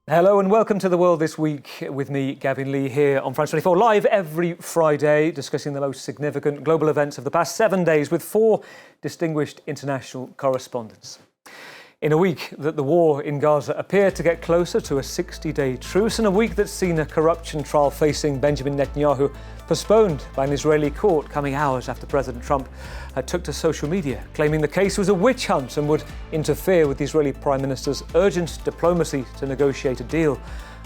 Hello and welcome to The World This Week with me, Gavin Lee, here on France 24, live every Friday, discussing the most significant global events of the past 7 days with 4 distinguished international correspondents. In a week that the war in Gaza appeared to get closer to a 60-day truce, and a week that's seen a corruption trial facing Benjamin Netanyahu postponed by an Israeli court coming hours after President Trump took to social media, claiming the case was a witch hunt and would interfere with the Israeli Prime Minister's urgent diplomacy to negotiate a deal.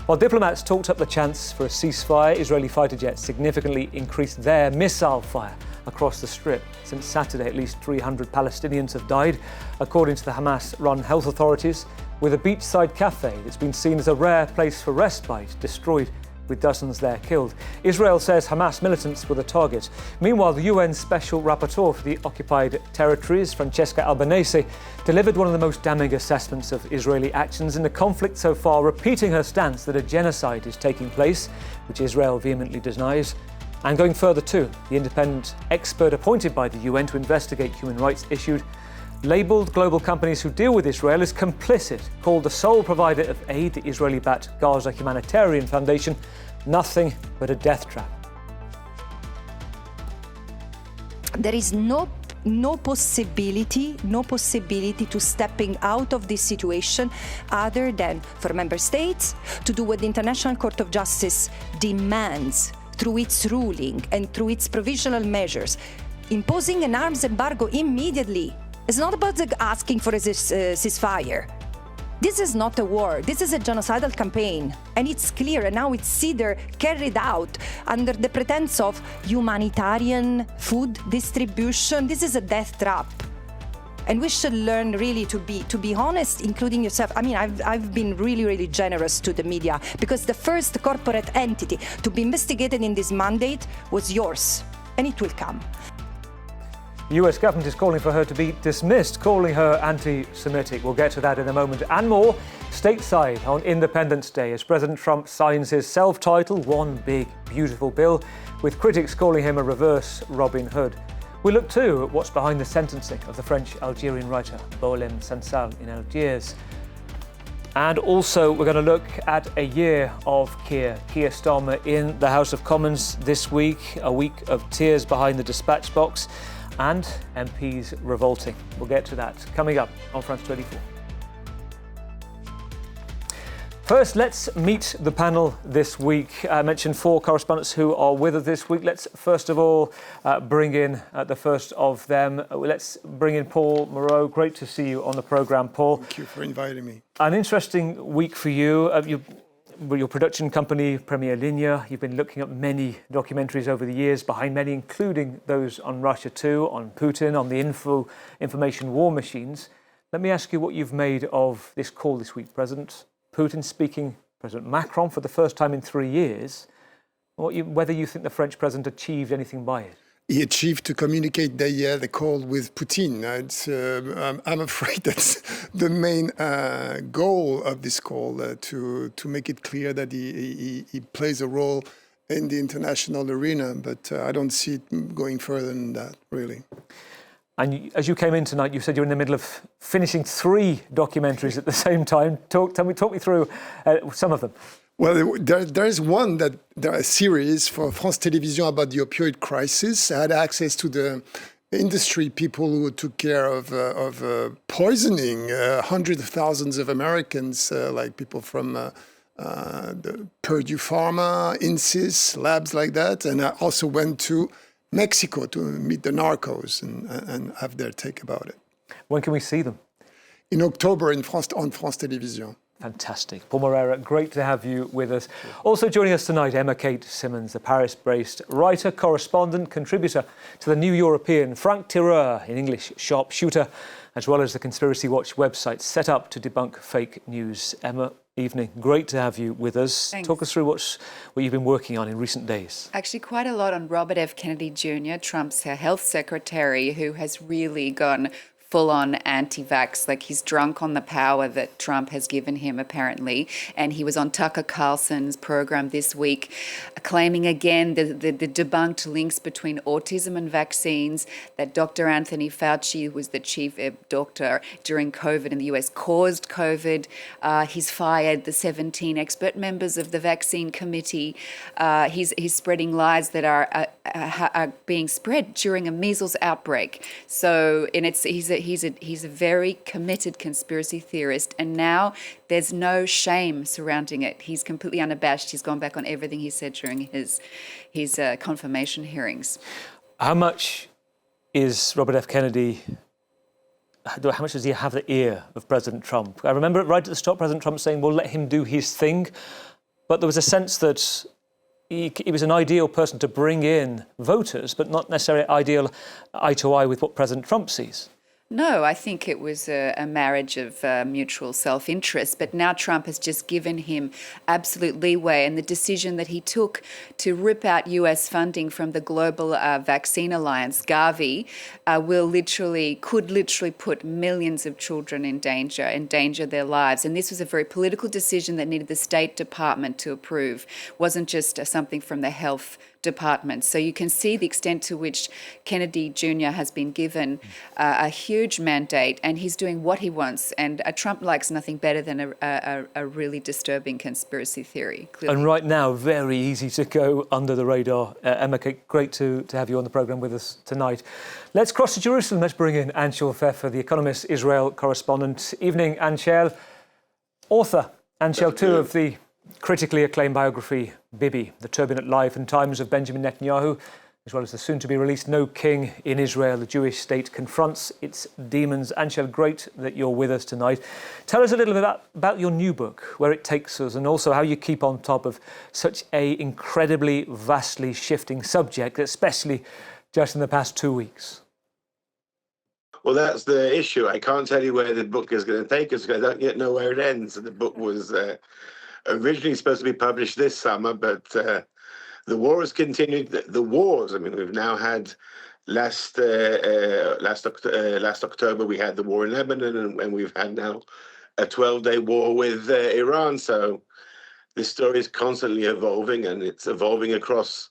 While diplomats talked up the chance for a ceasefire, Israeli fighter jets significantly increased their missile fire across the Strip. Since Saturday, at least 300 Palestinians have died, according to the Hamas-run health authorities, with a beachside cafe that's been seen as a rare place for respite destroyed, with dozens there killed. Israel says Hamas militants were the target. Meanwhile, the UN Special Rapporteur for the occupied territories, Francesca Albanese, delivered one of the most damning assessments of Israeli actions in the conflict so far, repeating her stance that a genocide is taking place, which Israel vehemently denies. And going further too, the independent expert appointed by the UN to investigate human rights issues labelled global companies who deal with Israel as complicit, called the sole provider of aid, the Israeli-backed Gaza Humanitarian Foundation, nothing but a death trap. There is no possibility to stepping out of this situation other than for member states to do what the International Court of Justice demands through its ruling and through its provisional measures, imposing an arms embargo immediately. It's not about asking for a ceasefire. This is not a war. This is a genocidal campaign. And it's clear, and now it's either carried out under the pretense of humanitarian food distribution. This is a death trap. And we should learn really to be honest, including yourself. I mean, I've been really generous to the media, because the first corporate entity to be investigated in this mandate was yours, and it will come. The US government is calling for her to be dismissed, calling her anti-Semitic. We'll get to that in a moment and more. Stateside on Independence Day, as President Trump signs his self-titled One Big Beautiful Bill, with critics calling him a reverse Robin Hood. We look too at what's behind the sentencing of the French-Algerian writer Boualem Sansal in Algiers. And also we're going to look at a year of Keir Starmer in the House of Commons this week, a week of tears behind the dispatch box, and MPs revolting. We'll get to that coming up on France 24. First, let's meet the panel this week. I mentioned 4 correspondents who are with us this week. Let's first of all bring in the first of them. Let's bring in Paul Moreau. Great to see you on the programme, Paul. Thank you for inviting me. An interesting week for you. Your production company, Premier Linia, you've been looking at many documentaries over the years, behind many, including those on Russia too, on Putin, on the information war machines. Let me ask you what you've made of this call this week. President Putin speaking, President Macron for the first time in 3 years, whether you think the French president achieved anything by it. He achieved to communicate the call with Putin. I'm afraid that's the main goal of this call, to make it clear that he plays a role in the international arena, but I don't see it going further than that, really. And as you came in tonight, you said you're in the middle of finishing 3 documentaries at the same time. Talk me through some of them. Well, there is one a series for France Télévisions about the opioid crisis. I had access to the industry people who took care of poisoning hundreds of thousands of Americans, like people from the Purdue Pharma, Insys, labs like that. And I also went to Mexico to meet the narcos and have their take about it. When can we see them? In October on France Télévisions. Fantastic. Paul Moreira, great to have you with us. Also joining us tonight, Emma Kate Simmons, the Paris-based writer, correspondent, contributor to the New European, Frank Tireur, in English, sharpshooter, as well as the Conspiracy Watch website set up to debunk fake news. Emma, evening. Great to have you with us. Thanks. Talk us through what you've been working on in recent days. Actually, quite a lot on Robert F. Kennedy Jr., Trump's health secretary, who has really gone full-on anti-vax. Like, he's drunk on the power that Trump has given him, apparently. And he was on Tucker Carlson's program this week, claiming again the debunked links between autism and vaccines, that Dr. Anthony Fauci, who was the chief doctor during COVID in the US, caused COVID. He's fired the 17 expert members of the vaccine committee. He's spreading lies that are being spread during a measles outbreak. So, and he's a very committed conspiracy theorist, and now there's no shame surrounding it. He's completely unabashed. He's gone back on everything he said during his confirmation hearings. How much is Robert F. Kennedy? How much does he have the ear of President Trump? I remember right at the start, President Trump saying, "We'll let him do his thing," but there was a sense that he was an ideal person to bring in voters, but not necessarily ideal eye to eye with what President Trump sees. No, I think it was a marriage of mutual self-interest. But now Trump has just given him absolute leeway, and the decision that he took to rip out US funding from the Global Vaccine Alliance, Gavi, could literally put millions of children in danger, endanger their lives. And this was a very political decision that needed the State Department to approve. It wasn't just something from the health department. So you can see the extent to which Kennedy Jr. has been given a huge mandate, and he's doing what he wants. And Trump likes nothing better than a really disturbing conspiracy theory. Clearly. And right now, very easy to go under the radar. Emma, great to have you on the programme with us tonight. Let's cross to Jerusalem. Let's bring in Anshel Pfeffer, the Economist Israel correspondent. Evening, Anshel. Author, Anshel, too, of the critically acclaimed biography, Bibi, The Turbulent Life and Times of Benjamin Netanyahu, as well as the soon-to-be-released No King in Israel, the Jewish state confronts its demons. Anshel, great that you're with us tonight. Tell us a little bit about your new book, where it takes us, and also how you keep on top of such a incredibly, vastly shifting subject, especially just in the past 2 weeks. Well, that's the issue. I can't tell you where the book is going to take us, because I don't yet know where it ends. And the book was originally supposed to be published this summer, but the war has continued. The wars, I mean, we've now had last October, we had the war in Lebanon, and we've had now a 12-day war with Iran. So this story is constantly evolving, and it's evolving across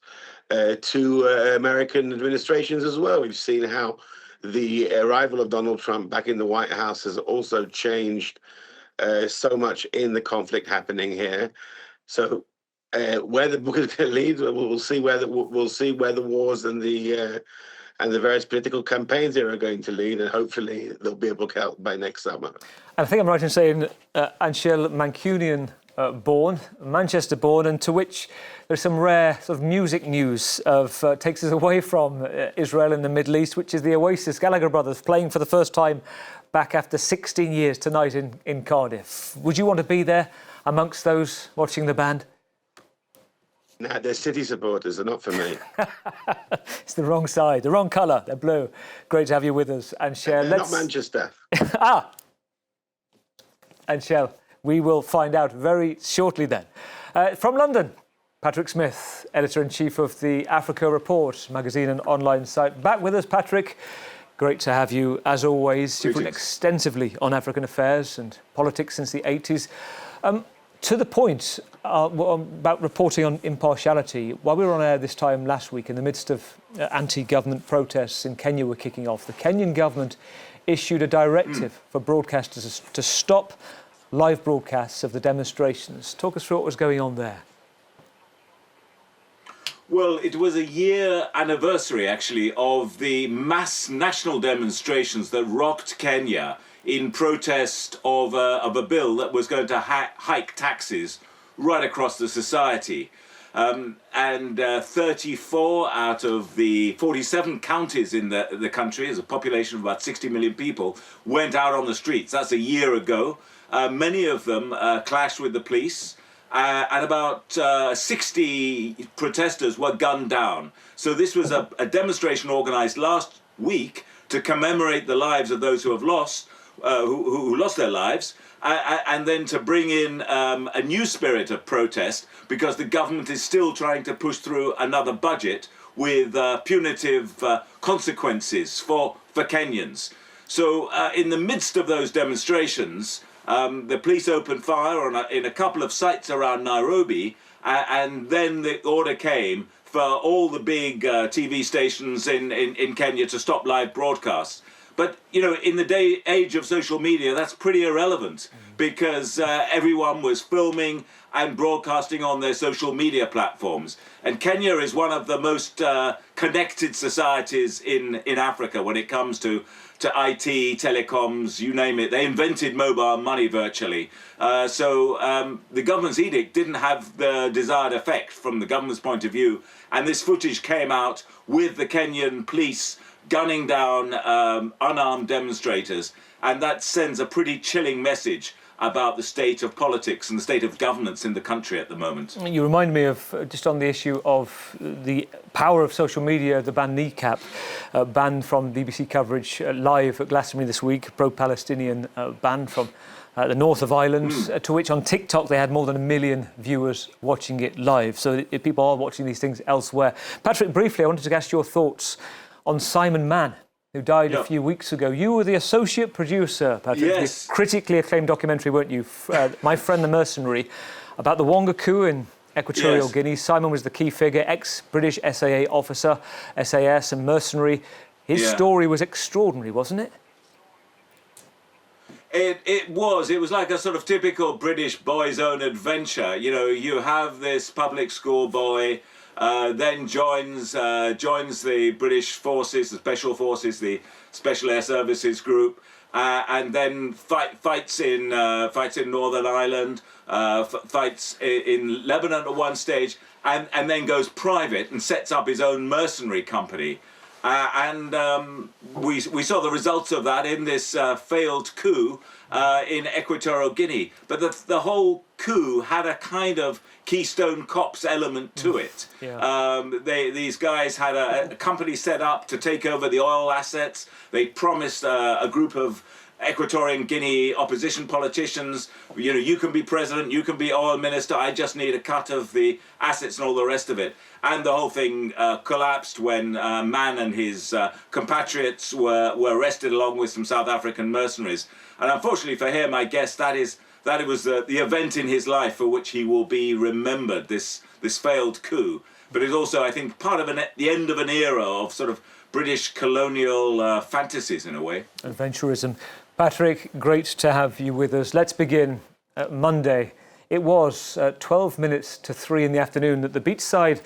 two American administrations as well. We've seen how the arrival of Donald Trump back in the White House has also changed so much in the conflict happening here. So where the book is going to lead, we'll see where the wars and the various political campaigns here are going to lead, and hopefully there'll be a book out by next summer. And I think I'm right in saying Anshel, Mancunian born, Manchester born, and to which there's some rare sort of music news of takes us away from Israel and the Middle East, which is the Oasis Gallagher brothers playing for the first time back after 16 years tonight in Cardiff. Would you want to be there amongst those watching the band? Nah, they're City supporters. They're not for me. It's the wrong side, the wrong colour. They're blue. Great to have you with us, Anshel. Not Manchester. Anshel, we will find out very shortly then. From London, Patrick Smith, Editor-in-Chief of the Africa Report magazine and online site. Back with us, Patrick. Great to have you, as always. You've written extensively on African affairs and politics since the 80s. To the point about reporting on impartiality, while we were on air this time last week, in the midst of anti-government protests in Kenya were kicking off, the Kenyan government issued a directive for broadcasters to stop live broadcasts of the demonstrations. Talk us through what was going on there. Well, it was a year anniversary, actually, of the mass national demonstrations that rocked Kenya in protest of a bill that was going to hike taxes right across the society. And 34 out of the 47 counties in the country, as a population of about 60 million people, went out on the streets. That's a year ago. Many of them clashed with the police. And about 60 protesters were gunned down. So this was a demonstration organized last week to commemorate the lives of those who have lost, who lost their lives, and then to bring in a new spirit of protest, because the government is still trying to push through another budget with punitive consequences for Kenyans. So in the midst of those demonstrations, the police opened fire in a couple of sites around Nairobi, and then the order came for all the big TV stations in Kenya to stop live broadcasts. But, you know, in the age of social media, that's pretty irrelevant because everyone was filming and broadcasting on their social media platforms. And Kenya is one of the most connected societies in Africa when it comes to IT, telecoms, you name it. They invented mobile money virtually. So the government's edict didn't have the desired effect from the government's point of view. And this footage came out with the Kenyan police gunning down unarmed demonstrators. And that sends a pretty chilling message about the state of politics and the state of governance in the country at the moment. You remind me of, just on the issue of the power of social media, the ban kneecap, banned from BBC coverage live at Glastonbury this week, pro-Palestinian ban from the north of Ireland, to which on TikTok they had more than 1 million viewers watching it live. So people are watching these things elsewhere. Patrick, briefly, I wanted to ask your thoughts on Simon Mann, who died a few weeks ago. You were the associate producer, Patrick, yes, the critically acclaimed documentary, weren't you? My Friend the Mercenary, about the Wonga coup in Equatorial Guinea. Simon was the key figure, ex-British SAA officer, SAS and mercenary. His story was extraordinary, wasn't it? It was like a sort of typical British boy's own adventure. You know, you have this public school boy, then joins the British forces, the special forces, the Special Air Services Group, and then fights in Northern Ireland, fights in Lebanon at one stage, and then goes private and sets up his own mercenary company. We saw the results of that in this failed coup in Equatorial Guinea. But the whole coup had a kind of Keystone Cops element to it. These guys had a company set up to take over the oil assets. They promised a group of Equatorial Guinea opposition politicians, you know, you can be president, you can be oil minister, I just need a cut of the assets and all the rest of it. And the whole thing collapsed when Mann and his compatriots were arrested along with some South African mercenaries. And unfortunately for him, I guess that it was the event in his life for which he will be remembered, this failed coup. But it's also, I think, part of the end of an era of sort of British colonial fantasies in a way. Adventurism. Patrick, great to have you with us. Let's begin Monday. It was 12 minutes to 3 in the afternoon that the beachside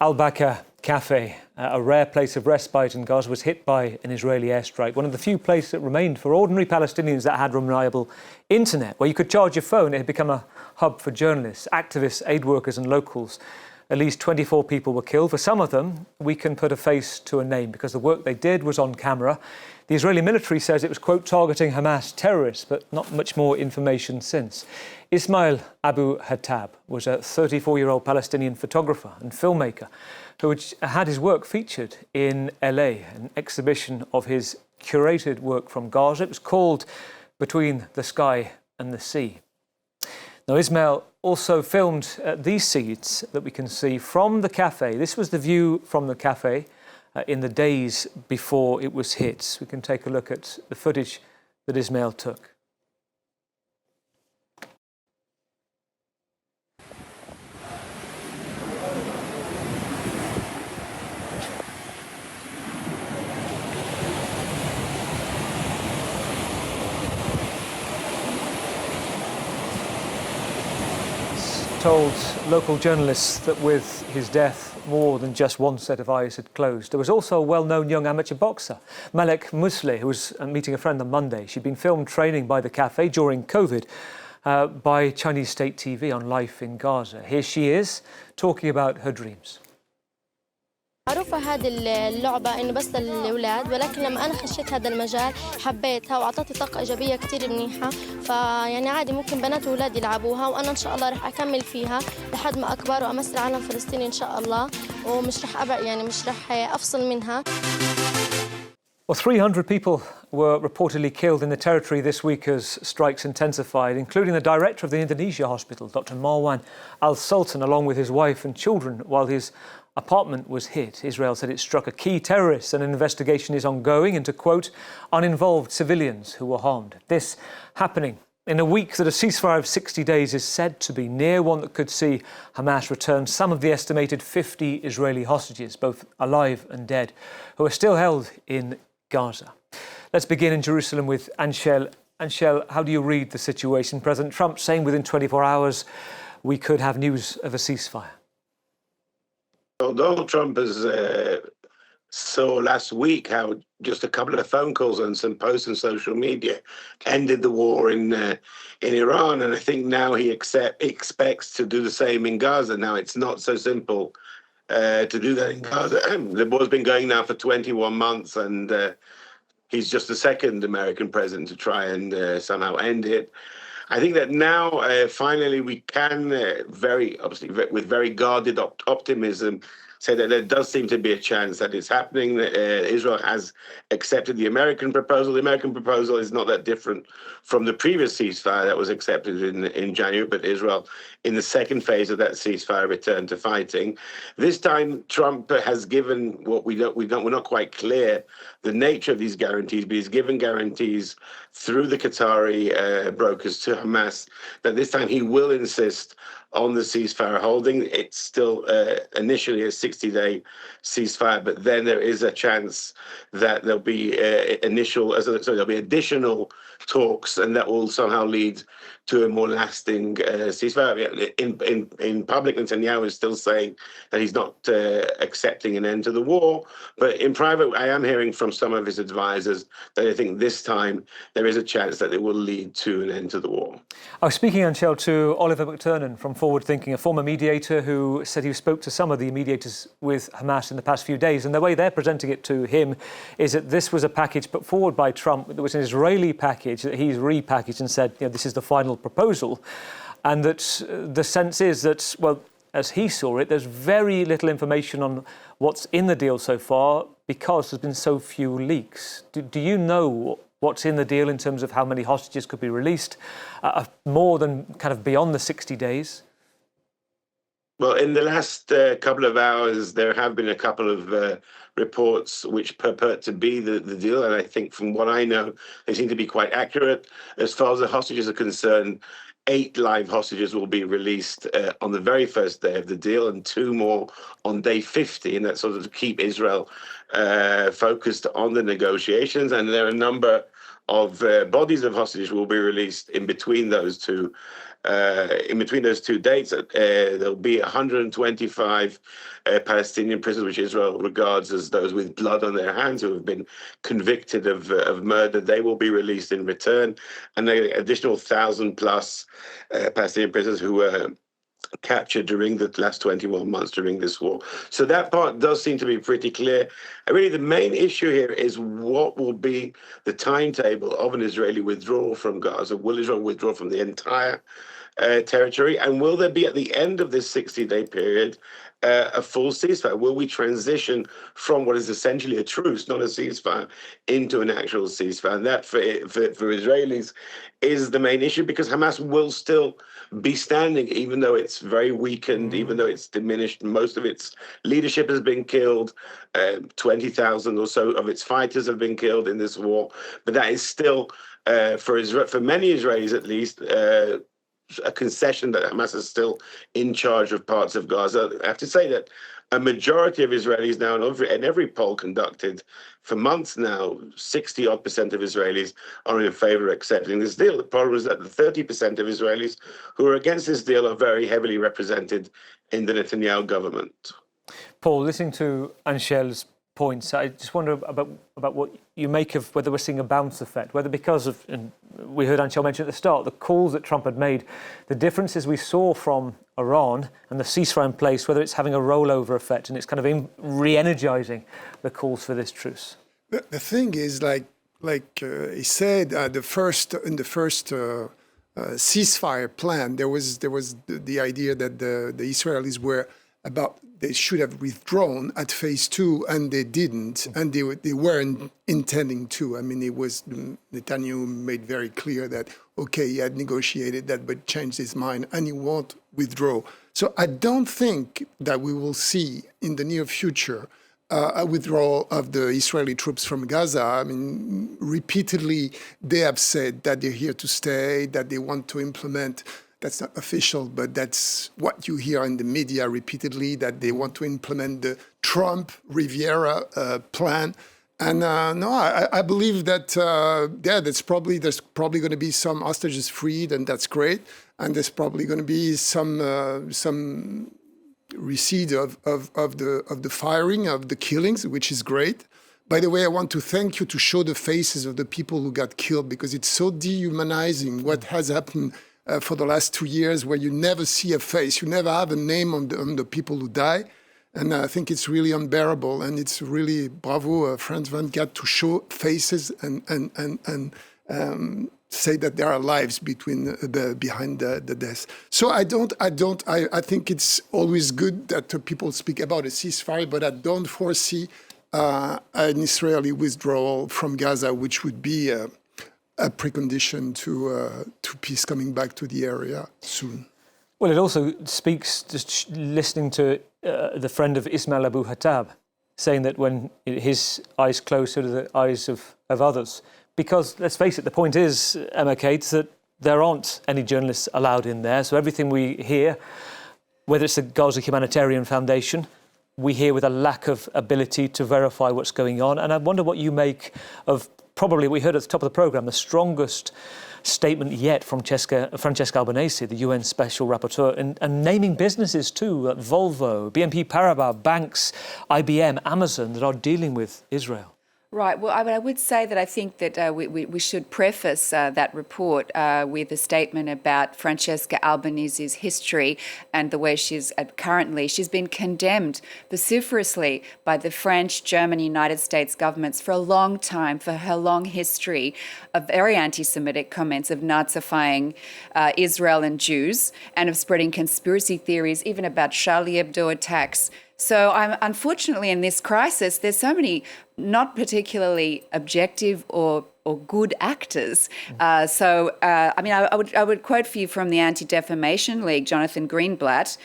Al-Baka Cafe, a rare place of respite in Gaza, was hit by an Israeli airstrike. One of the few places that remained for ordinary Palestinians that had reliable internet, where you could charge your phone. It had become a hub for journalists, activists, aid workers and locals. At least 24 people were killed. For some of them, we can put a face to a name because the work they did was on camera. The Israeli military says it was, quote, targeting Hamas terrorists, but not much more information since. Ismail Abu Hattab was a 34-year-old Palestinian photographer and filmmaker who had his work featured in LA, an exhibition of his curated work from Gaza. It was called Between the Sky and the Sea. Now, Ismail also filmed these scenes that we can see from the cafe. This was the view from the cafe in the days before it was hit. We can take a look at the footage that Ismail took. Told local journalists that with his death, more than just one set of eyes had closed. There was also a well-known young amateur boxer, Malek Musle, who was meeting a friend on Monday. She'd been filmed training by the cafe during COVID by Chinese state TV on Life in Gaza. Here she is, talking about her dreams. معروفة هذه اللعبة إنه بس للأولاد، ولكن لما أنا خشيت هذا المجال حبيتها وأعطتني طاقة إيجابية كتير منيحة، فيعني عادي ممكن بنات وأولاد يلعبوها، وأنا إن شاء الله رح أكمل فيها لحد ما أكبر وأمثل علم فلسطيني إن شاء الله، ومش رح مش رح أفصل منها. Well, 300 people were reportedly killed in the territory this week as strikes intensified, including the director of the Indonesia hospital, Dr. Marwan Al-Sultan, along with his wife and children, while his apartment was hit. Israel said it struck a key terrorist and an investigation is ongoing into, quote, uninvolved civilians who were harmed. This happening in a week that a ceasefire of 60 days is said to be near, one that could see Hamas return some of the estimated 50 Israeli hostages, both alive and dead, who are still held in Gaza. Let's begin in Jerusalem with Anshel. Anshel, how do you read the situation? President Trump saying within 24 hours we could have news of a ceasefire. Well, Donald Trump has saw last week how just a couple of phone calls and some posts on social media ended the war in Iran, and I think now he expects to do the same in Gaza. Now it's not so simple to do that in Gaza. The war's been going now for 21 months, and he's just the second American president to try and somehow end it. I think that now, finally, we can with very guarded optimism, say that there does seem to be a chance that it's happening. Israel has accepted the American proposal. The American proposal is not that different from the previous ceasefire that was accepted in January, but Israel, in the second phase of that ceasefire, returned to fighting. This time, Trump has given what we're not quite clear the nature of these guarantees, but he's given guarantees through the Qatari brokers to Hamas that this time he will insist on the ceasefire holding. It's still initially a 60-day ceasefire, but then there is a chance that there'll be there'll be additional talks, and that will somehow lead to a more lasting ceasefire. In public, Netanyahu is still saying that he's not accepting an end to the war, but in private, I am hearing from some of his advisors that I think this time there is a chance that it will lead to an end to the war. I was speaking, Anshel, to Oliver McTurnan from Forward Thinking, a former mediator who said he spoke to some of the mediators with Hamas in the past few days, and the way they're presenting it to him is that this was a package put forward by Trump. There was an Israeli package that he's repackaged and said, this is the final proposal, and that the sense is that, well, as he saw it, there's very little information on what's in the deal so far because there's been so few leaks. Do you know what's in the deal in terms of how many hostages could be released, more than kind of beyond the 60 days? Well, in the last couple of hours, there have been a couple of reports which purport to be the deal. And I think from what I know, they seem to be quite accurate. As far as the hostages are concerned, 8 live hostages will be released on the very first day of the deal, and 2 more on day 50. And that's sort of to keep Israel focused on the negotiations. And there are a number of bodies of hostages will be released in between those two. In between those two dates, there'll be 125 Palestinian prisoners, which Israel regards as those with blood on their hands who have been convicted of murder. They will be released in return, and the additional 1,000 plus Palestinian prisoners who were captured during the last 21 months during this war. So that part does seem to be pretty clear. And really, the main issue here is what will be the timetable of an Israeli withdrawal from Gaza. Will Israel withdraw from the entire territory? And will there be, at the end of this 60-day period, a full ceasefire? Will we transition from what is essentially a truce, not a ceasefire, into an actual ceasefire? And that, for Israelis, is the main issue, because Hamas will still be standing, even though it's very weakened, even though it's diminished. Most of its leadership has been killed. 20,000 or so of its fighters have been killed in this war. But that is still, for many Israelis at least, a concession that Hamas is still in charge of parts of Gaza. I have to say that a majority of Israelis now, in every poll conducted for months now, 60-odd% of Israelis are in favor of accepting this deal. The problem is that the 30% of Israelis who are against this deal are very heavily represented in the Netanyahu government. Paul, listening to Anshel's points, I just wonder about what you make of whether we're seeing a bounce effect, whether because of, and we heard Anshel mention at the start, the calls that Trump had made, the differences we saw from Iran and the ceasefire in place, whether it's having a rollover effect and it's kind of re-energizing the calls for this truce. The thing is, like he said, in the first ceasefire plan, there was the idea that the Israelis were they should have withdrawn at phase 2, and they didn't, and they weren't intending to. I mean, Netanyahu made very clear that, okay, he had negotiated that, but changed his mind, and he won't withdraw. So I don't think that we will see in the near future a withdrawal of the Israeli troops from Gaza. I mean, repeatedly, they have said that they're here to stay, that they want to implement, that's not official, but that's what you hear in the media repeatedly, that they want to implement the Trump Riviera plan. And I believe that, there's probably going to be some hostages freed, and that's great. And there's probably going to be some recede of the firing, of the killings, which is great. By the way, I want to thank you to show the faces of the people who got killed, because it's so dehumanizing what has happened for the last 2 years, where you never see a face, you never have a name on the people who die. And I think it's really unbearable, and it's really bravo, Franz van Gaat, to show faces and say that there are lives behind the death. So I think it's always good that people speak about a ceasefire, but I don't foresee an Israeli withdrawal from Gaza, which would be a precondition to peace coming back to the area soon. Well, it also speaks, just listening to the friend of Ismail Abu Hattab, saying that when his eyes close, so do the eyes of others. Because, let's face it, the point is, Emma Kate, that there aren't any journalists allowed in there. So everything we hear, whether it's the Gaza Humanitarian Foundation, we hear with a lack of ability to verify what's going on. And I wonder what you make of, probably, we heard at the top of the programme, the strongest statement yet from Francesca Albanese, the UN Special Rapporteur, and naming businesses too, like Volvo, BNP Paribas, banks, IBM, Amazon, that are dealing with Israel. Right. Well, I would say that I think that we should preface that report with a statement about Francesca Albanese's history and the way she's been condemned vociferously by the French, German, United States governments for a long time for her long history of very anti-Semitic comments, of Nazifying Israel and Jews, and of spreading conspiracy theories, even about Charlie Hebdo attacks. So unfortunately, in this crisis, there's so many not particularly objective or good actors. I would quote for you from the Anti-Defamation League, Jonathan Greenblatt.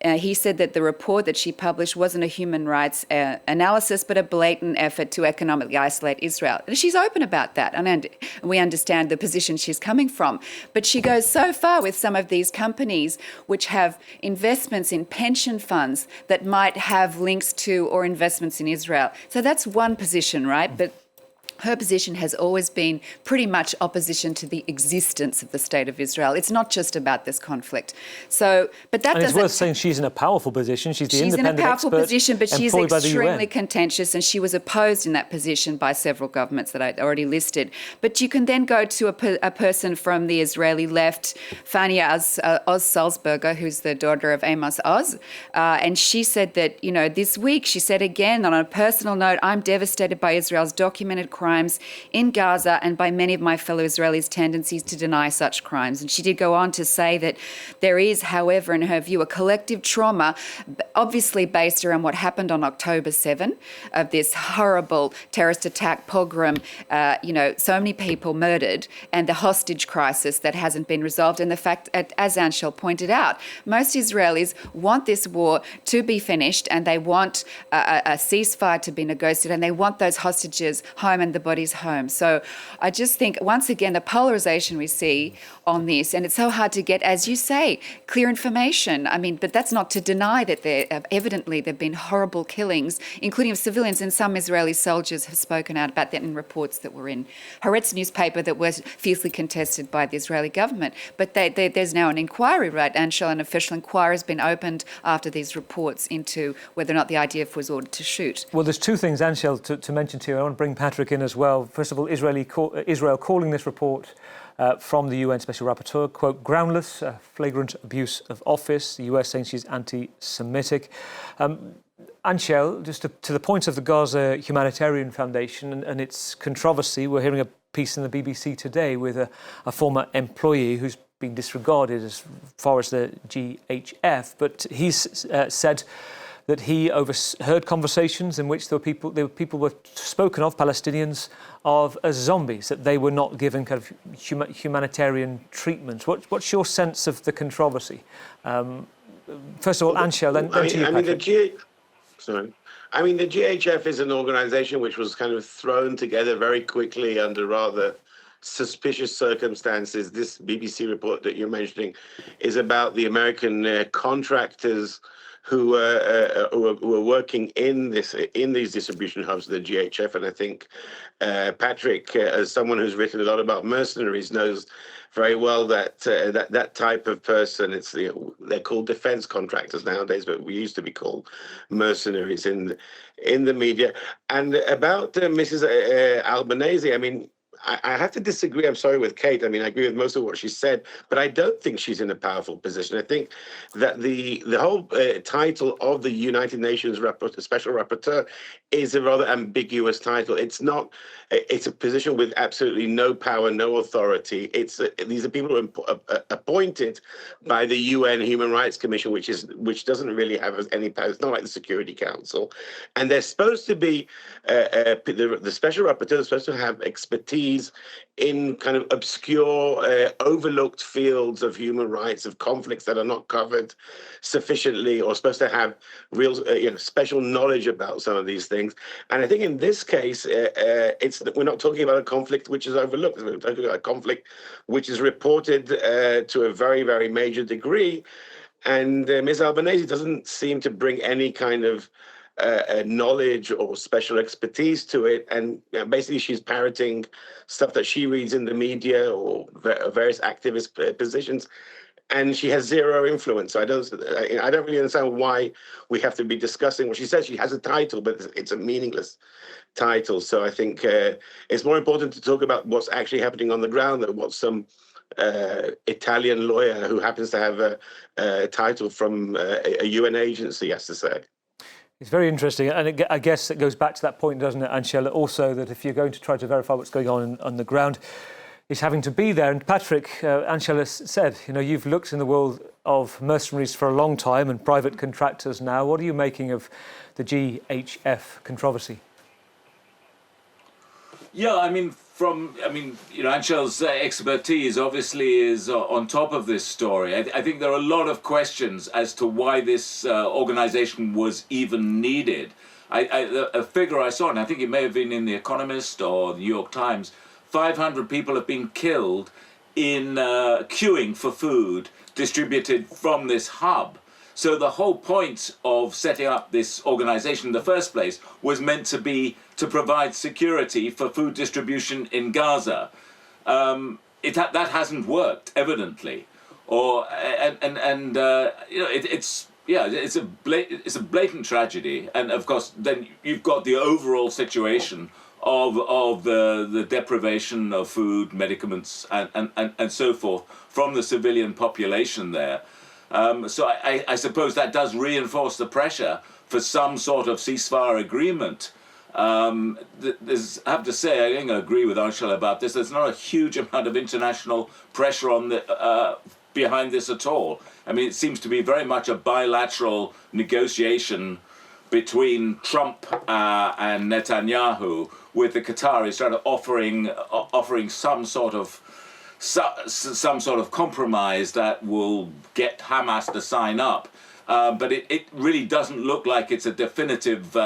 He said that the report that she published wasn't a human rights analysis, but a blatant effort to economically isolate Israel. And she's open about that, and we understand the position she's coming from. But she goes so far with some of these companies which have investments in pension funds that might have links to or investments in Israel. So that's one position, right? But her position has always been pretty much opposition to the existence of the State of Israel. It's not just about this conflict. So, but that and doesn't... it's worth saying she's in a powerful position. She's the independent expert. She's in a powerful position, but she's extremely UN. contentious, and she was opposed in that position by several governments that I already listed. But you can then go to a person from the Israeli left, Fania Oz Salzberger, who's the daughter of Amos Oz, and she said that, this week, she said again, on a personal note, I'm devastated by Israel's documented crimes in Gaza and by many of my fellow Israelis' tendencies to deny such crimes. And she did go on to say that there is, however, in her view, a collective trauma, obviously based around what happened on October 7, of this horrible terrorist attack, pogrom, so many people murdered, and the hostage crisis that hasn't been resolved. And the fact, as Anshel pointed out, most Israelis want this war to be finished, and they want a ceasefire to be negotiated, and they want those hostages home and the bodies home. So I just think, once again, the polarization we see on this, and it's so hard to get, as you say, clear information. I mean, but that's not to deny that evidently there have been horrible killings, including of civilians, and some Israeli soldiers have spoken out about that in reports that were in Haaretz newspaper that were fiercely contested by the Israeli government. But there's now an inquiry, right, Anshel? An official inquiry has been opened after these reports into whether or not the IDF was ordered to shoot. Well, there's two things, Anshel, to mention to you. I want to bring Patrick in as well. First of all, Israel calling this report from the UN Special Rapporteur, quote, groundless, flagrant abuse of office. The US saying she's anti-Semitic. Anshel, just to the point of the Gaza Humanitarian Foundation and its controversy, we're hearing a piece in the BBC today with a former employee who's been disregarded as far as the GHF, but he's said that he overheard conversations in which people were spoken of, Palestinians, of as zombies, that they were not given kind of humanitarian treatment. What's your sense of the controversy? First of all, Anshel, then to you, Patrick. The GHF is an organization which was kind of thrown together very quickly under rather suspicious circumstances. This BBC report that you're mentioning is about the American contractors who were working in these distribution hubs, the GHF, and I think Patrick, as someone who's written a lot about mercenaries, knows very well that that type of person. They're called defense contractors nowadays, but we used to be called mercenaries in the media. And about Mrs. Albanese, I have to disagree, I'm sorry, with Kate. I agree with most of what she said, but I don't think she's in a powerful position. I think that the whole title of the United Nations Special Rapporteur is a rather ambiguous title. It's a position with absolutely no power, no authority. These are people who are appointed by the UN Human Rights Commission, which doesn't really have any power. It's not like the Security Council. And they're supposed to be, the Special Rapporteur is supposed to have expertise in kind of obscure, overlooked fields of human rights, of conflicts that are not covered sufficiently, or supposed to have real, special knowledge about some of these things. And I think in this case, we're not talking about a conflict which is overlooked. We're talking about a conflict which is reported to a very, very major degree. And Ms. Albanese doesn't seem to bring any kind of knowledge or special expertise to it, and basically she's parroting stuff that she reads in the media or various activist positions, and she has zero influence. So I don't really understand why we have to be discussing what she says. She has a title, but it's a meaningless title. So I think it's more important to talk about what's actually happening on the ground than what some Italian lawyer who happens to have a title from a UN agency has to say. It's very interesting, and I guess it goes back to that point, doesn't it, Anshel, also that if you're going to try to verify what's going on the ground, it's having to be there. And Patrick, Anshel has said, you've looked in the world of mercenaries for a long time and private contractors now. What are you making of the GHF controversy? Yeah, Anshel's expertise obviously is on top of this story. I think there are a lot of questions as to why this organization was even needed. A figure I saw, and I think it may have been in The Economist or The New York Times, 500 people have been killed in queuing for food distributed from this hub. So the whole point of setting up this organization in the first place was meant to be to provide security for food distribution in Gaza. That hasn't worked, evidently. It's a blatant tragedy, and of course then you've got the overall situation of the deprivation of food, medicaments, and so forth from the civilian population there. So I suppose that does reinforce the pressure for some sort of ceasefire agreement. I have to say, I think I agree with Anshel about this. There's not a huge amount of international pressure on behind this at all. It seems to be very much a bilateral negotiation between Trump and Netanyahu, with the Qataris trying to offering some sort of compromise that will get Hamas to sign up. But it really doesn't look like it's a definitive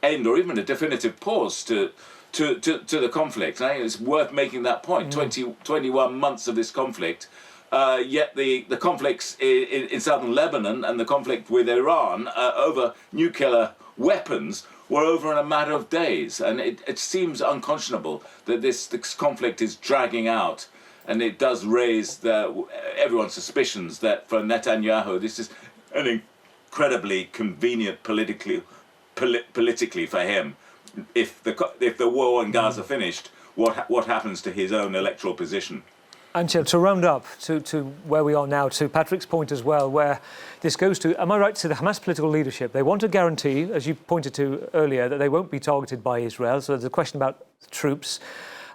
end or even a definitive pause to the conflict. I think it's worth making that point. 21 months of this conflict, yet the conflicts in southern Lebanon and the conflict with Iran over nuclear weapons were over in a matter of days. And it seems unconscionable that this conflict is dragging out. And it does raise everyone's suspicions that for Netanyahu, this is an incredibly convenient politically for him. If the war in Gaza finished, what happens to his own electoral position? Anshel, to round up to where we are now, to Patrick's point as well, where this goes to, am I right, to the Hamas political leadership? They want a guarantee, as you pointed to earlier, that they won't be targeted by Israel. So there's a question about troops.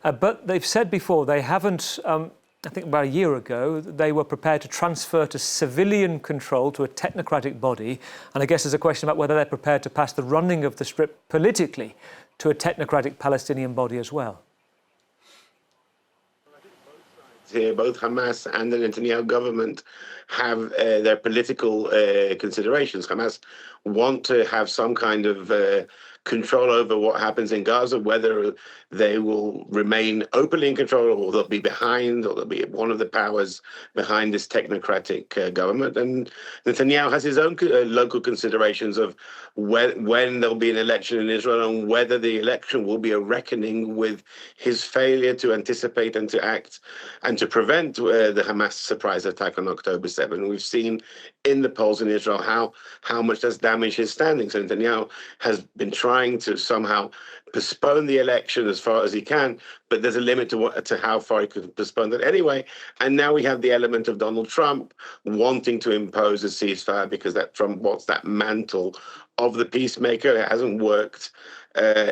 But they've said before they haven't I think about a year ago, they were prepared to transfer to civilian control to a technocratic body. And I guess there's a question about whether they're prepared to pass the running of the Strip politically to a technocratic Palestinian body as well. Here, both Hamas and the Netanyahu government have their political considerations. Hamas want to have some kind of control over what happens in Gaza, whether they will remain openly in control or they'll be behind, or they'll be one of the powers behind this technocratic government. And Netanyahu has his own local considerations of when there'll be an election in Israel and whether the election will be a reckoning with his failure to anticipate and to act and to prevent the Hamas surprise attack on October 7. We've seen in the polls in Israel how much that's damaged his standing. So Netanyahu has been trying to somehow postpone the election as far as he can, but there's a limit to how far he could postpone that anyway. And now we have the element of Donald Trump wanting to impose a ceasefire because that Trump wants that mantle of the peacemaker. It hasn't worked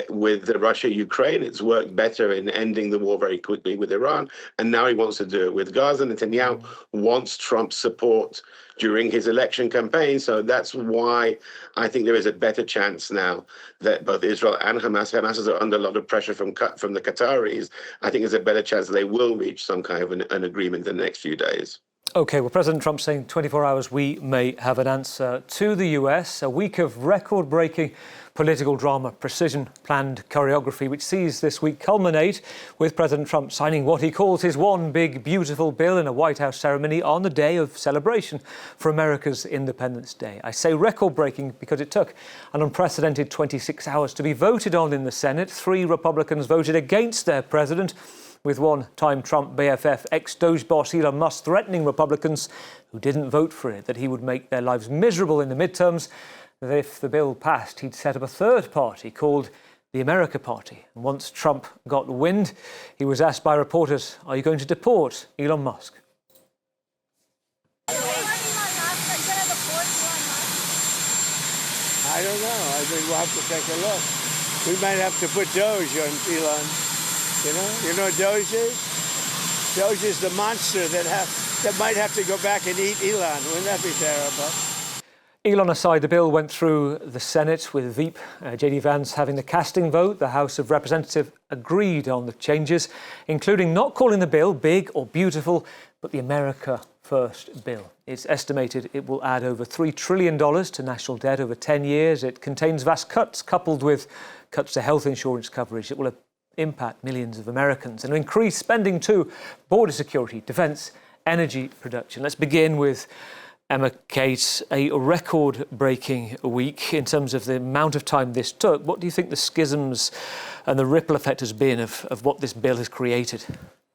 with Russia-Ukraine. It's worked better in ending the war very quickly with Iran. And now he wants to do it with Gaza. Netanyahu wants Trump's support during his election campaign. So that's why I think there is a better chance now that both Israel and Hamas are under a lot of pressure from the Qataris. I think there's a better chance that they will reach some kind of an agreement in the next few days. OK, well, President Trump saying 24 hours we may have an answer to the US. A week of record-breaking political drama, precision-planned choreography, which sees this week culminate with President Trump signing what he calls his one big, beautiful bill in a White House ceremony on the day of celebration for America's Independence Day. I say record-breaking because it took an unprecedented 26 hours to be voted on in the Senate. 3 Republicans voted against their president, with one-time Trump BFF ex-Doge boss Elon Musk threatening Republicans who didn't vote for it that he would make their lives miserable in the midterms, that if the bill passed, he'd set up a third party called the America Party. And once Trump got wind, he was asked by reporters, are you going to deport Elon Musk? I don't know. I think we'll have to take a look. We might have to put Doge on Elon. You know what Doge is? Doge is the monster that might have to go back and eat Elon. Wouldn't that be terrible? Elon aside, the bill went through the Senate with Veep, J.D. Vance having the casting vote. The House of Representatives agreed on the changes, including not calling the bill big or beautiful, but the America First bill. It's estimated it will add over $3 trillion to national debt over 10 years. It contains vast cuts coupled with cuts to health insurance coverage. It will impact millions of Americans and increase spending to border security, defence, energy production. Let's begin with Emma Kate, a record-breaking week in terms of the amount of time this took. What do you think the schisms and the ripple effect has been of what this bill has created?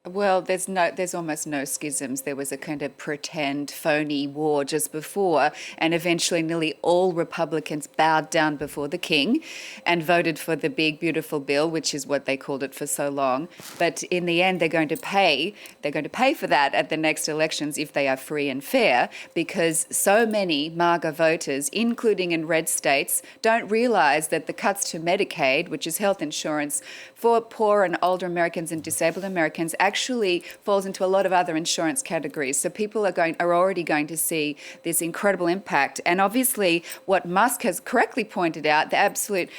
Well, there's almost no schisms. There was a kind of pretend phony war just before, and eventually nearly all Republicans bowed down before the king and voted for the big, beautiful bill, which is what they called it for so long. But in the end, they're going to pay for that at the next elections if they are free and fair, because so many MAGA voters, including in red states, don't realize that the cuts to Medicaid, which is health insurance for poor and older Americans and disabled Americans, actually falls into a lot of other insurance categories. So people are already going to see this incredible impact. And obviously, what Musk has correctly pointed out, the absolute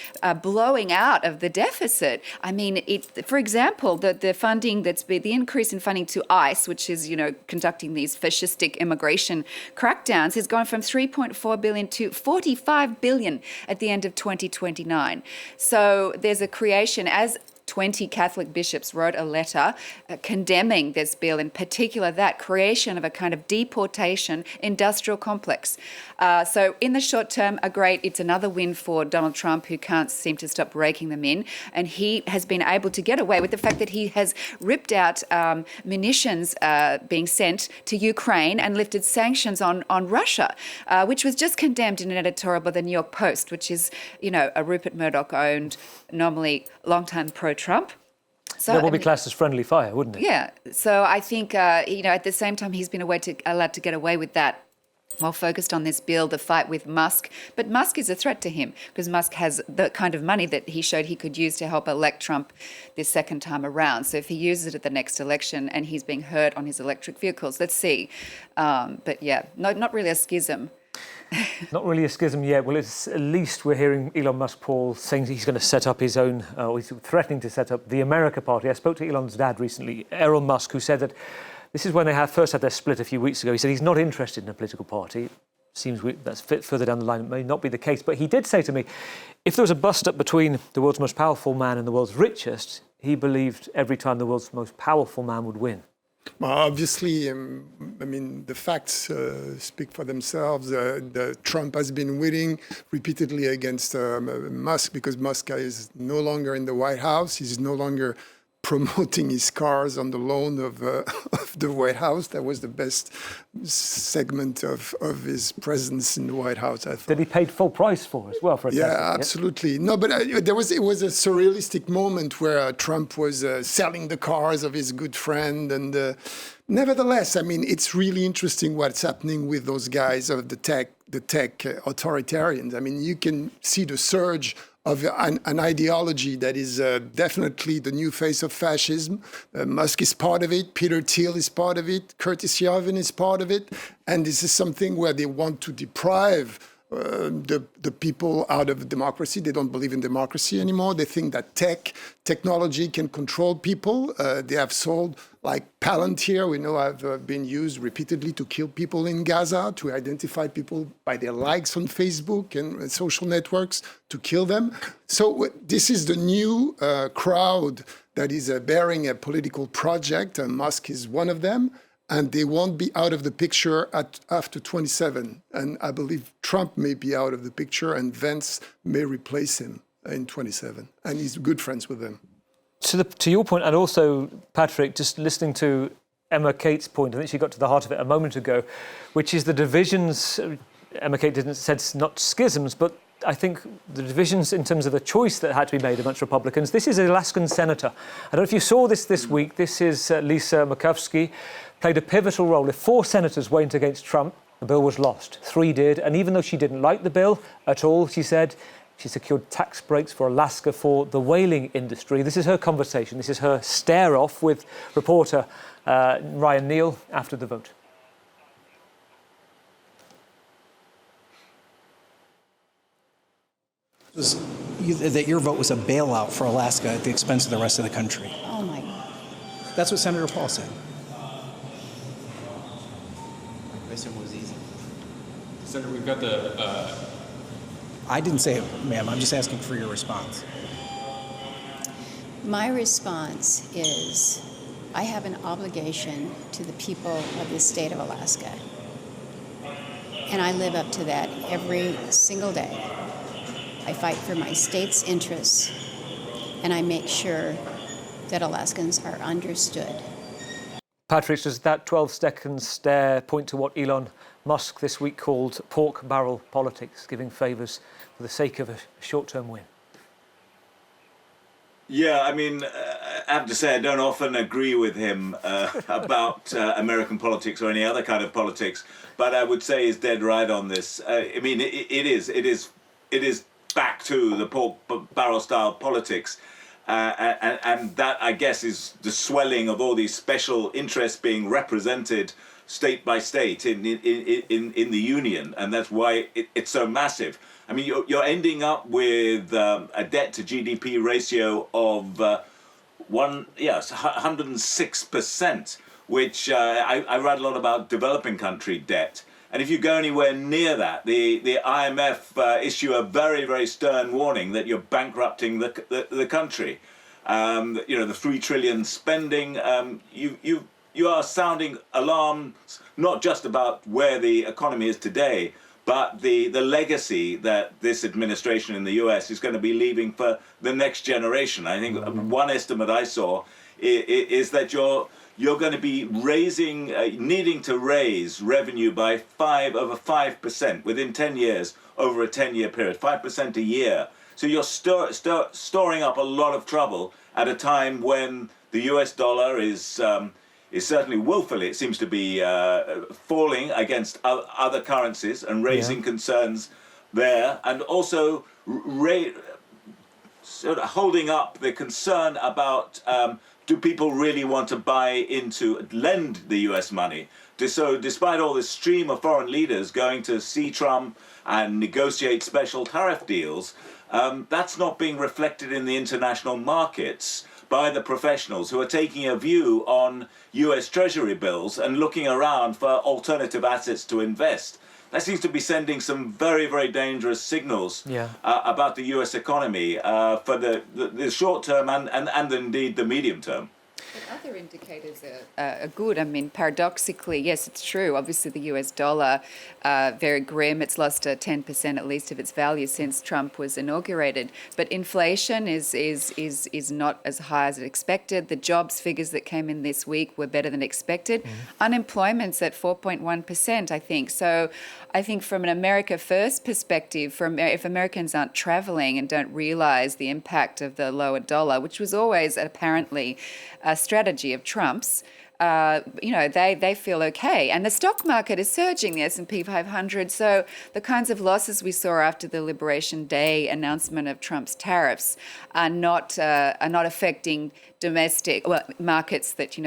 blowing out of the deficit. I mean, for example, the funding the increase in funding to ICE, which is, conducting these fascistic immigration crackdowns, has gone from $3.4 billion to $45 billion at the end of 2029. So there's a creation, as 20 Catholic bishops wrote a letter condemning this bill, in particular that creation of a kind of deportation industrial complex. So in the short term, it's another win for Donald Trump, who can't seem to stop raking them in. And he has been able to get away with the fact that he has ripped out munitions being sent to Ukraine and lifted sanctions on Russia, which was just condemned in an editorial by the New York Post, which is, a Rupert Murdoch-owned, normally long-time pro-Trump. So that would be classed as friendly fire, wouldn't it? Yeah. So I think, at the same time, he's been allowed to get away with that while focused on this bill, the fight with Musk. But Musk is a threat to him because Musk has the kind of money that he showed he could use to help elect Trump this second time around. So if he uses it at the next election and he's being hurt on his electric vehicles, let's see. But yeah, not really a schism. Not really a schism yet. Well, it's at least we're hearing Elon Musk, Paul, saying he's going to set up his own, or he's threatening to set up the America Party. I spoke to Elon's dad recently, Elon Musk, who said that this is when they first had their split a few weeks ago. He said he's not interested in a political party. Seems that's further down the line. It may not be the case. But he did say to me, if there was a bust-up between the world's most powerful man and the world's richest, he believed every time the world's most powerful man would win. Well, obviously, I mean, the facts speak for themselves. Trump has been winning repeatedly against Musk because Musk is no longer in the White House. He's no longer promoting his cars on the lawn of the White House. That was the best segment of his presence in the White House, I thought. That he paid full price for as well. For a yeah, absolutely. No, but it was a surrealistic moment where Trump was selling the cars of his good friend. And nevertheless, I mean, it's really interesting what's happening with those guys of the tech authoritarians. I mean, you can see the surge of an ideology that is definitely the new face of fascism. Musk is part of it. Peter Thiel is part of it. Curtis Yarvin is part of it. And this is something where they want to deprive the people out of democracy. They don't believe in democracy anymore. They think that technology can control people. They have sold, like Palantir, we know have been used repeatedly to kill people in Gaza, to identify people by their likes on Facebook and social networks, to kill them. So this is the new crowd that is bearing a political project, and Musk is one of them. And they won't be out of the picture after 27. And I believe Trump may be out of the picture and Vance may replace him in 27. And he's good friends with them. To your point, and also, Patrick, just listening to Emma Kate's point, I think she got to the heart of it a moment ago, which is the divisions. Emma Kate said not schisms, but I think the divisions in terms of the choice that had to be made amongst Republicans. This is an Alaskan senator. I don't know if you saw this week. This is Lisa Murkowski, played a pivotal role. If 4 senators went against Trump, the bill was lost. 3 did. And even though she didn't like the bill at all, she said she secured tax breaks for Alaska for the whaling industry. This is her conversation. This is her stare-off with reporter Ryan Neal after the vote. That your vote was a bailout for Alaska at the expense of the rest of the country. Oh, my God. That's what Senator Paul said. My question was easy. Senator, we've got the... I didn't say it, ma'am. I'm just asking for your response. My response is I have an obligation to the people of the state of Alaska. And I live up to that every single day. I fight for my state's interests, and I make sure that Alaskans are understood. Patrick, does that 12-second stare point to what Elon Musk this week called pork barrel politics, giving favours for the sake of a short-term win? Yeah, I mean, I have to say I don't often agree with him about American politics or any other kind of politics, but I would say he's dead right on this. I mean, it is back to the pork barrel style politics, and that, I guess, is the swelling of all these special interests being represented state by state in the union, and that's why it's so massive. I mean, you're ending up with a debt to GDP ratio of 106%, which I read a lot about developing country debt. And if you go anywhere near that, the IMF issue a very, very stern warning that you're bankrupting the country. The 3 trillion spending, you are sounding alarms, not just about where the economy is today, but the legacy that this administration in the US is going to be leaving for the next generation. I think one estimate I saw is that you're going to be needing to raise revenue by over 5% within 10 years over a 10-year period, 5% a year. So you're storing up a lot of trouble at a time when the US dollar is is certainly willfully, it seems to be falling against other currencies and raising concerns there, and also sort of holding up the concern about do people really want to lend the US money? So despite all this stream of foreign leaders going to see Trump and negotiate special tariff deals, that's not being reflected in the international markets by the professionals who are taking a view on US Treasury bills and looking around for alternative assets to invest. That seems to be sending some very, very dangerous signals about the US economy for the short term and indeed the medium term. But other indicators are good. I mean, paradoxically, yes, it's true. Obviously, the US dollar, very grim. It's lost 10% at least of its value since Trump was inaugurated. But inflation is not as high as expected. The jobs figures that came in this week were better than expected. Unemployment's at 4.1%, I think. So I think from an America First perspective, if Americans aren't traveling and don't realize the impact of the lower dollar, which was always apparently a strategy of Trump's, they feel okay. And the stock market is surging, the S&P 500. So the kinds of losses we saw after the Liberation Day announcement of Trump's tariffs are not affecting domestic markets that,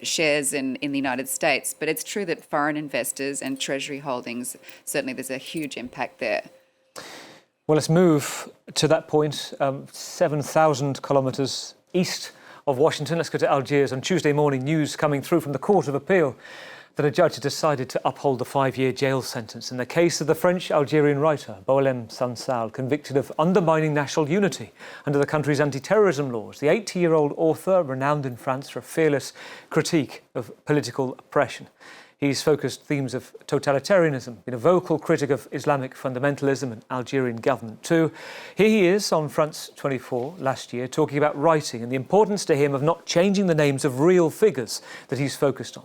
shares in the United States. But it's true that foreign investors and Treasury holdings, certainly there's a huge impact there. Well, let's move to that point, 7,000 kilometres east of Washington. Let's go to Algiers. On Tuesday morning, news coming through from the Court of Appeal that a judge had decided to uphold the 5-year jail sentence in the case of the French-Algerian writer Boualem Sansal, convicted of undermining national unity under the country's anti-terrorism laws. The 80-year-old author, renowned in France for a fearless critique of political oppression. He's focused themes of totalitarianism, been a vocal critic of Islamic fundamentalism and Algerian government too. Here he is on France 24 last year talking about writing and the importance to him of not changing the names of real figures that he's focused on.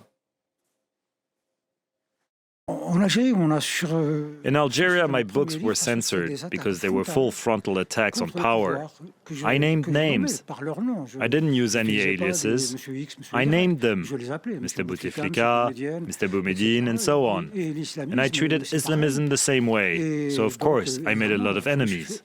In Algeria, my books were censored because they were full frontal attacks on power. I named names. I didn't use any aliases. I named them, Mr. Bouteflika, Mr. Boumediene, and so on. And I treated Islamism the same way. So, of course, I made a lot of enemies.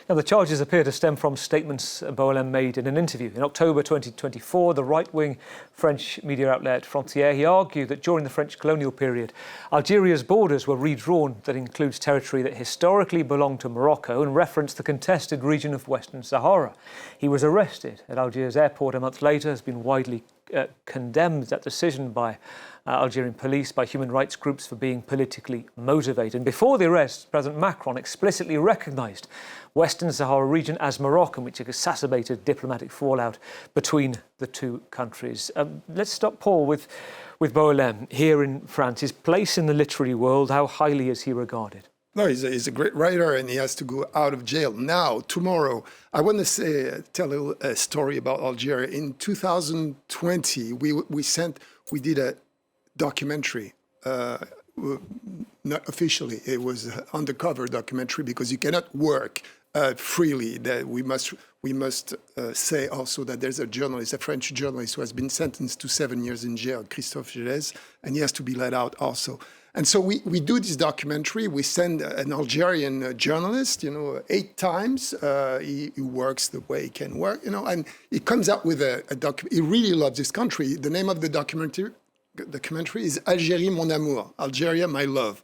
Now, the charges appear to stem from statements Boualem made in an interview. In October 2024, the right-wing French media outlet Frontière, he argued that during the French colonial period, Algeria's borders were redrawn. That includes territory that historically belonged to Morocco and referenced the contested region of Western Sahara. He was arrested at Algiers airport a month later, has been widely condemned, that decision by Algerian police, by human rights groups, for being politically motivated. And before the arrest, President Macron explicitly recognised Western Sahara region as Moroccan, which exacerbated diplomatic fallout between the two countries. Let's stop, Paul, with Boualem here in France. His place in the literary world, how highly is he regarded? No, he's a great writer, and he has to go out of jail now, tomorrow. I want to tell a story about Algeria. In 2020, we did a documentary, not officially. It was an undercover documentary because you cannot work freely. That we must say also that there's a journalist, a French journalist, who has been sentenced to 7 years in jail, Christophe Gelez, and he has to be let out also. And so we do this documentary. We send an Algerian journalist, 8 times. He works the way he can work, and he comes out with a document. He really loves this country. The name of the documentary is Algérie, mon amour, Algeria, my love.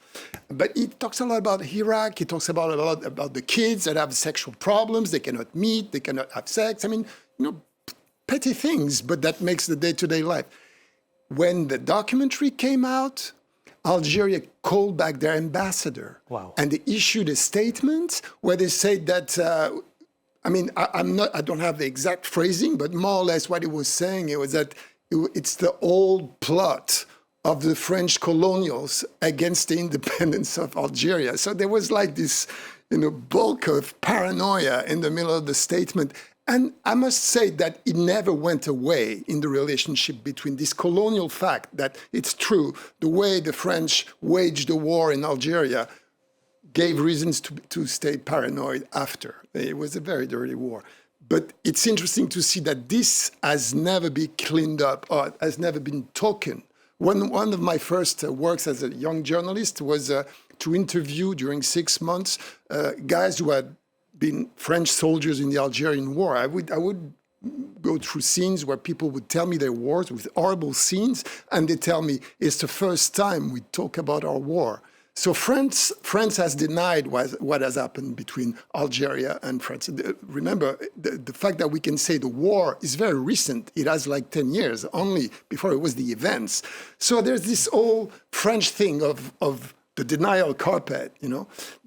But he talks a lot about Iraq. He talks a lot about the kids that have sexual problems. They cannot meet. They cannot have sex. I mean, petty things, but that makes the day-to-day life. When the documentary came out, Algeria called back their ambassador. Wow. And they issued a statement where they said that, I don't have the exact phrasing, but more or less what he was saying, it was that it's the old plot of the French colonials against the independence of Algeria. So there was like this, bulk of paranoia in the middle of the statement. And I must say that it never went away in the relationship between this colonial fact that it's true, the way the French waged the war in Algeria gave reasons to stay paranoid after. It was a very dirty war. But it's interesting to see that this has never been cleaned up or has never been talking. One of my first works as a young journalist was to interview during 6 months guys who had been French soldiers in the Algerian war. I would go through scenes where people would tell me their wars with horrible scenes, and they tell me it's the first time we talk about our war. So France has denied what has happened between Algeria and France. Remember, the fact that we can say the war is very recent. It has like 10 years only before it was the events. So there's this whole French thing of the denial carpet,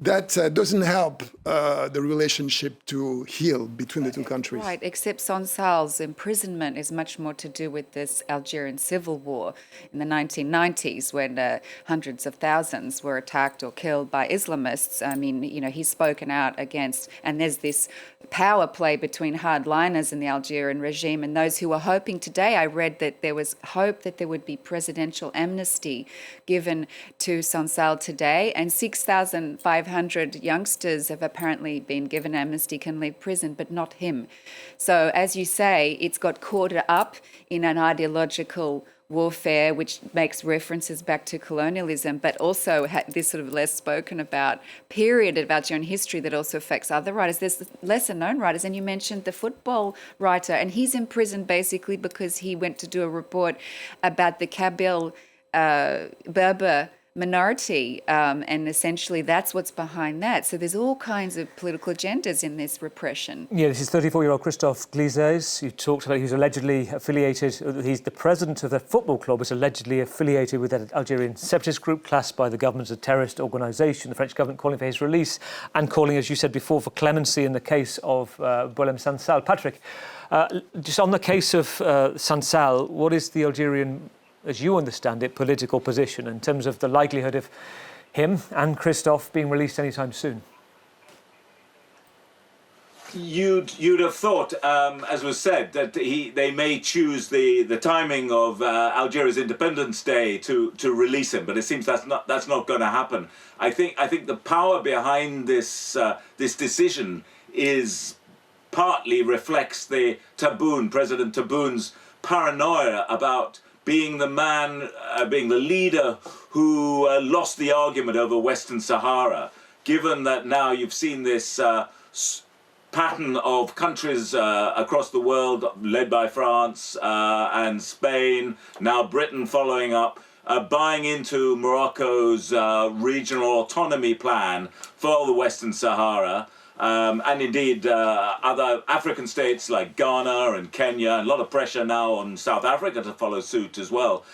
that doesn't help the relationship to heal between the two countries. Right, except Sansal's imprisonment is much more to do with this Algerian civil war in the 1990s when hundreds of thousands were attacked or killed by Islamists. I mean, he's spoken out against, and there's this power play between hardliners in the Algerian regime and those who were hoping today. I read that there was hope that there would be presidential amnesty given to Sansal today, and 6,500 youngsters have apparently been given amnesty, can leave prison, but not him. So, as you say, it's got caught up in an ideological warfare, which makes references back to colonialism, but also this sort of less spoken about period of Algerian history that also affects other writers. There's lesser known writers, and you mentioned the football writer, and he's in prison basically because he went to do a report about the Kabyle Berber minority, and essentially that's what's behind that. So there's all kinds of political agendas in this repression. Yeah, this is 34-year-old Christophe Glizes. You talked about he's allegedly affiliated, he's the president of the football club, is allegedly affiliated with an Algerian separatist group classed by the government as a terrorist organisation. The French government calling for his release and calling, as you said before, for clemency in the case of Boualem Sansal. Patrick, just on the case of Sansal, what is the Algerian, as you understand it, political position in terms of the likelihood of him and Christophe being released anytime soon? You'd have thought, as was said, that they may choose the timing of Algeria's Independence Day to release him, but it seems that's not going to happen. I think the power behind this decision is partly reflects the President Tebboun's paranoia about being the man, being the leader who lost the argument over Western Sahara, given that now you've seen this pattern of countries across the world, led by France and Spain, now Britain following up, buying into Morocco's regional autonomy plan for the Western Sahara. And indeed, other African states like Ghana and Kenya, and a lot of pressure now on South Africa to follow suit as well.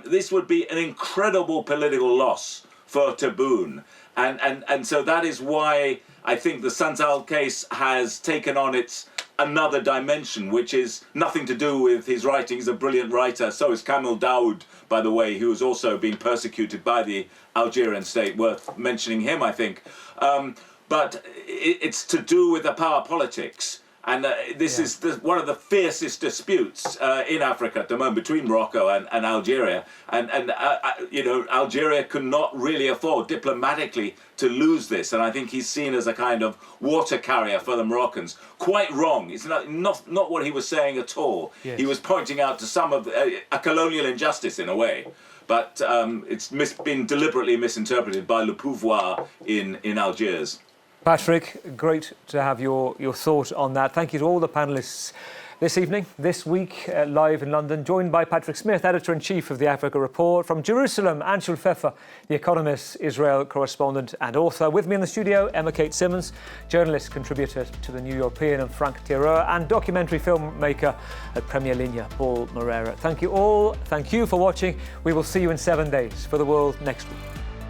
This would be an incredible political loss for Tebboune. And so that is why I think the Sansal case has taken on another dimension, which is nothing to do with his writing. He's a brilliant writer. So is Kamel Daoud, by the way, who has also been persecuted by the Algerian state. Worth mentioning him, I think. But it's to do with the power politics. And this is one of the fiercest disputes in Africa at the moment between Morocco and Algeria. And Algeria could not really afford diplomatically to lose this. And I think he's seen as a kind of water carrier for the Moroccans. Quite wrong. It's not what he was saying at all. Yes. He was pointing out to some of a colonial injustice in a way. But it's been deliberately misinterpreted by le pouvoir in Algiers. Patrick, great to have your thought on that. Thank you to all the panellists this evening, this week, live in London, joined by Patrick Smith, Editor-in-Chief of the Africa Report. From Jerusalem, Anshul Pfeffer, The Economist Israel correspondent and author. With me in the studio, Emma Kate Simmons, journalist, contributor to The New European, and Frank Tireur, and documentary filmmaker at Premier Linea, Paul Moreira. Thank you all. Thank you for watching. We will see you in 7 days for The World next week.